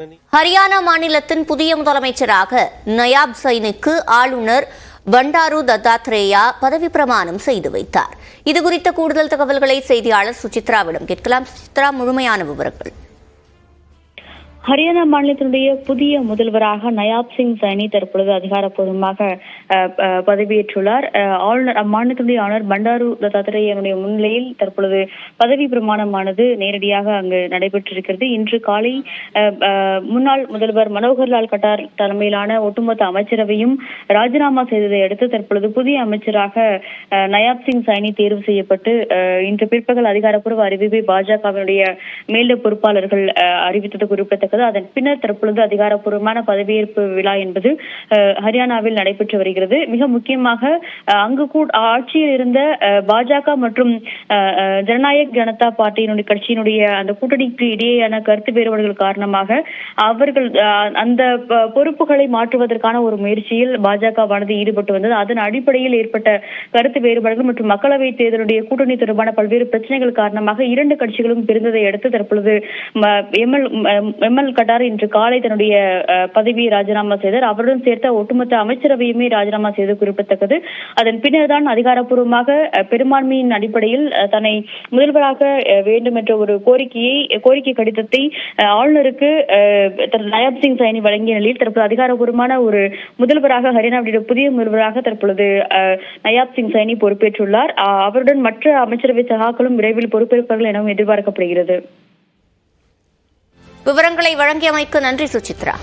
ஹரியானா மாநிலத்தின் புதிய முதலமைச்சராக நயாப் சைனிக்கு ஆளுநர் பண்டாரு தத்தாத்ரேயா பதவி பிரமாணம் செய்து வைத்தார். இதுகுறித்த கூடுதல் தகவல்களை செய்தியாளர் சுசித்ராவிடம் கேட்கலாம். சுசித்ரா, முழுமையான விவரங்கள். ஹரியானா மாநிலத்தினுடைய புதிய முதல்வராக நயாப் சிங் சைனி தற்பொழுது அதிகாரப்பூர்வமாக பதவியேற்றுள்ளார். அம்மாநிலத்தினுடைய ஆளுநர் பண்டாரு தத்தாத்ரேயனுடைய முன்னிலையில் தற்பொழுது பதவி பிரமாணமானது நேரடியாக அங்கு நடைபெற்றிருக்கிறது. இன்று காலை முன்னாள் முதல்வர் மனோகர்லால் கட்டார் தலைமையிலான ஒட்டுமொத்த அமைச்சரவையும் ராஜினாமா செய்ததை அடுத்து தற்பொழுது புதிய அமைச்சராக நயாப் சிங் சைனி தேர்வு செய்யப்பட்டு இன்று பிற்பகல் அதிகாரப்பூர்வ அறிவிப்பை பாஜகவினுடைய மேலிட பொறுப்பாளர்கள் அறிவித்தது குறிப்பிடத்தக்கது. அதன் பின்னர் தற்பொழுது அதிகாரப்பூர்வமான பதவியேற்பு விழா என்பது ஹரியானாவில் நடைபெற்று வருகிறது. மிக முக்கியமாக அங்கு ஆட்சியில் இருந்த பாஜக மற்றும் ஜனநாயக் ஜனதா பார்ட்டியினுடைய கட்சியினுடைய அந்த கூட்டணிக்கு இடையேயான கருத்து வேறுபாடுகள் காரணமாக அவர்கள் அந்த பொறுப்புகளை மாற்றுவதற்கான ஒரு முயற்சியில் பாஜகவானது ஈடுபட்டு வந்தது. அதன் அடிப்படையில் ஏற்பட்ட கருத்து வேறுபாடுகள் மற்றும் மக்களவை தேர்தலுடைய கூட்டணி தொடர்பான பல்வேறு பிரச்சனைகள் காரணமாக இரண்டு கட்சிகளும் பிரிந்ததை அடுத்து தற்பொழுது கட்டார் இன்று காலை தன்னுடைய பதவியை ராஜினாமா செய்தார். அவருடன் சேர்த்த ஒட்டுமொத்த அமைச்சரவையுமே ராஜினாமா செய்து குறிப்பிடத்தக்கது. அதன் பின்னர் தான் அதிகாரப்பூர்வமாக பெரும்பான்மையின் அடிப்படையில் தன்னை முதல்வராக வேண்டும் என்ற ஒரு கோரிக்கை கடிதத்தை ஆளுநருக்கு நயாப் சிங் சைனி வழங்கிய நிலையில் தற்போது அதிகாரப்பூர்வமான ஒரு முதல்வராக ஹரியானாவுடைய புதிய முதல்வராக தற்பொழுது நயாப் சிங் சைனி பொறுப்பேற்றுள்ளார். அவருடன் மற்ற அமைச்சரவை சகாக்களும் விரைவில் பொறுப்பேற்பார்கள் எனவும் எதிர்பார்க்கப்படுகிறது. விவரங்களை வழங்கியமைக்கு நன்றி சுசித்ரா.